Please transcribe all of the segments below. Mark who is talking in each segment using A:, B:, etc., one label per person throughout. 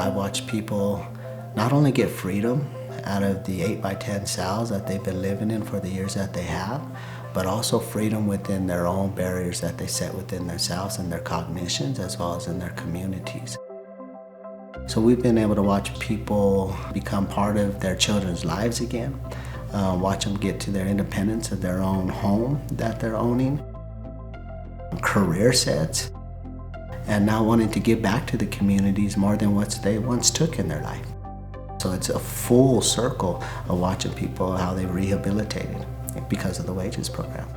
A: I watch people not only get freedom out of the 8x10 cells that they've been living in for the years that they have, but also freedom within their own barriers that they set within themselves and their cognitions as well as in their communities. So we've been able to watch people become part of their children's lives again, watch them get to their independence of their own home that they're owning, career sets, and now wanting to give back to the communities more than what they once took in their life. So it's a full circle of watching people, how they rehabilitated because of the WAGEES program.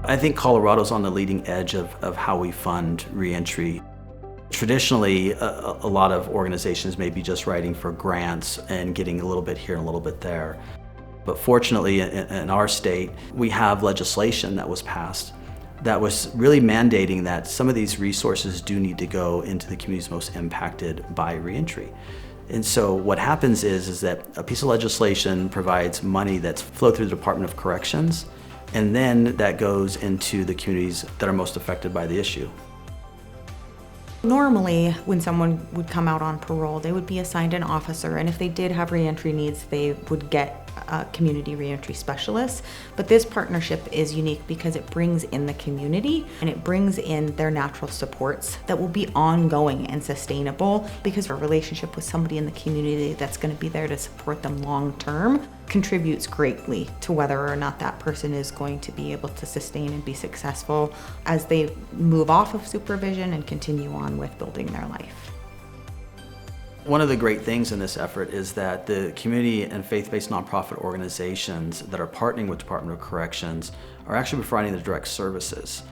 B: I think Colorado's on the leading edge of how we fund reentry. Traditionally, a lot of organizations may be just writing for grants and getting a little bit here and a little bit there. But fortunately, in our state, we have legislation that was passed that was really mandating that some of these resources do need to go into the communities most impacted by reentry. And so what happens is that a piece of legislation provides money that's flowed through the Department of Corrections, and then that goes into the communities that are most affected by the issue.
C: Normally, when someone would come out on parole, they would be assigned an officer, and if they did have reentry needs, they would get a community reentry specialist. But this partnership is unique because it brings in the community and it brings in their natural supports that will be ongoing and sustainable, because a relationship with somebody in the community that's going to be there to support them long term contributes greatly to whether or not that person is going to be able to sustain and be successful as they move off of supervision and continue on with building their life.
B: One of the great things in this effort is that the community and faith-based nonprofit organizations that are partnering with Department of Corrections are actually providing the direct services.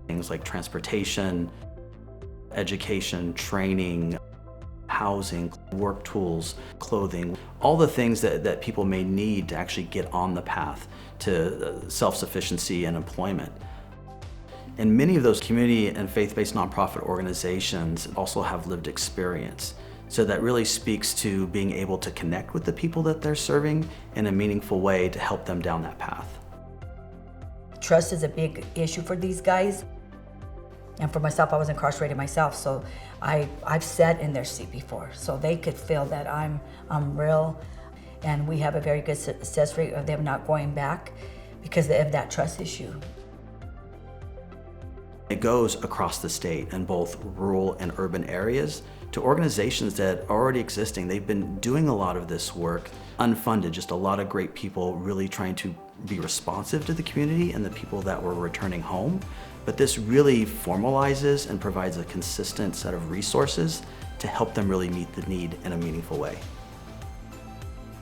B: Things like transportation, education, training, housing, work tools, clothing, all the things that people may need to actually get on the path to self-sufficiency and employment. And many of those community and faith-based nonprofit organizations also have lived experience. So that really speaks to being able to connect with the people that they're serving in a meaningful way to help them down that path.
D: Trust is a big issue for these guys. And for myself, I was incarcerated myself, so I've sat in their seat before, so they could feel that I'm real, and we have a very good success rate of them not going back because of that trust issue.
B: It goes across the state in both rural and urban areas to organizations that are already existing. They've been doing a lot of this work unfunded, just a lot of great people really trying to be responsive to the community and the people that were returning home. But this really formalizes and provides a consistent set of resources to help them really meet the need in a meaningful way.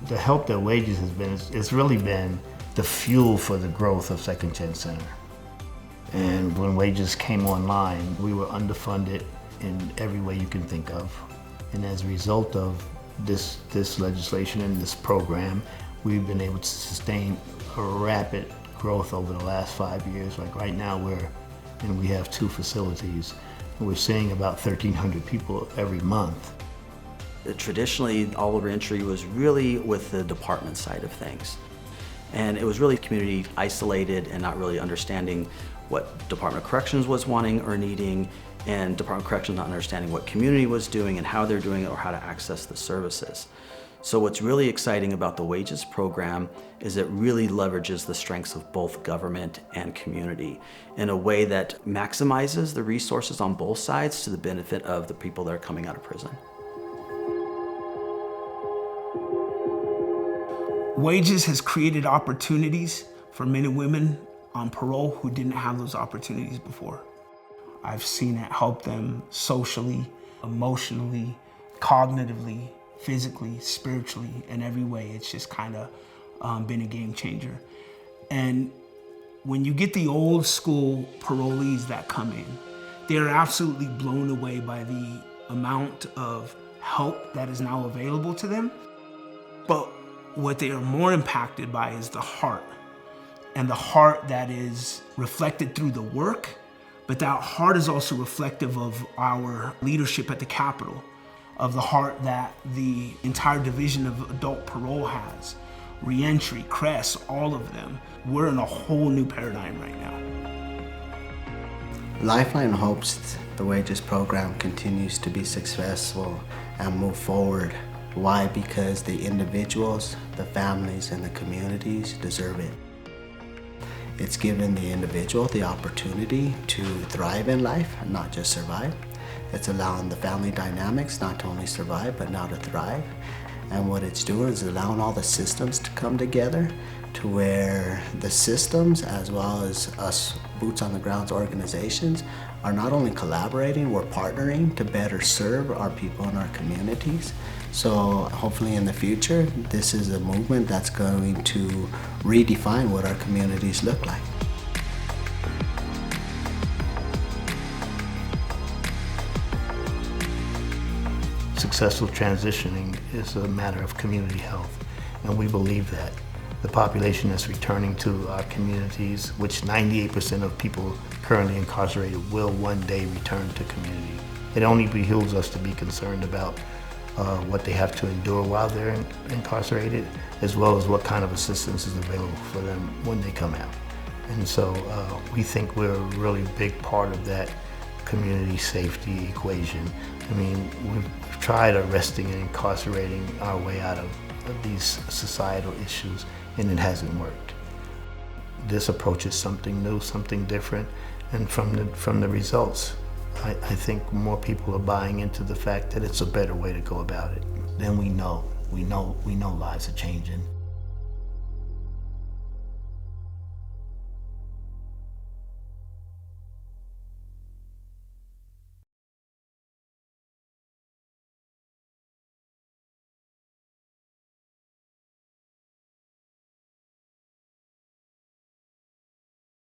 E: The help that WAGEES has been, it's really been the fuel for the growth of Second Chance Center. And when WAGEES came online, we were underfunded in every way you can think of. And as a result of this legislation and this program, we've been able to sustain a rapid growth over the last 5 years. Like right now we have 2 facilities. We're seeing about 1,300 people every month.
B: Traditionally, all of reentry was really with the department side of things. And it was really community isolated and not really understanding what Department of Corrections was wanting or needing, and Department of Corrections not understanding what community was doing and how they're doing it or how to access the services. So what's really exciting about the WAGEES program is it really leverages the strengths of both government and community in a way that maximizes the resources on both sides to the benefit of the people that are coming out of prison.
F: WAGEES has created opportunities for men and women on parole who didn't have those opportunities before. I've seen it help them socially, emotionally, cognitively, physically, spiritually, in every way. It's just kind of been a game changer. And when you get the old school parolees that come in, they're absolutely blown away by the amount of help that is now available to them. But what they are more impacted by is the heart, and the heart that is reflected through the work, but that heart is also reflective of our leadership at the Capitol, of the heart that the entire division of adult parole has, reentry, CRESS, all of them. We're in a whole new paradigm right now.
A: Lifeline hopes the WAGEES program continues to be successful and move forward. Why? Because the individuals, the families, and the communities deserve it. It's given the individual the opportunity to thrive in life and not just survive. It's allowing the family dynamics not to only survive, but now to thrive. And what it's doing is allowing all the systems to come together to where the systems, as well as us boots on the ground organizations, are not only collaborating, we're partnering to better serve our people in our communities. So hopefully in the future, this is a movement that's going to redefine what our communities look like.
E: Successful transitioning is a matter of community health, and we believe that. The population that's returning to our communities, which 98% of people currently incarcerated will one day return to community. It only behooves us to be concerned about what they have to endure while they're incarcerated, as well as what kind of assistance is available for them when they come out. And so we think we're a really big part of that community safety equation. I mean, we've tried arresting and incarcerating our way out of these societal issues, and it hasn't worked. This approach is something new, something different, and from the results, I think more people are buying into the fact that it's a better way to go about it. Then we know lives are changing.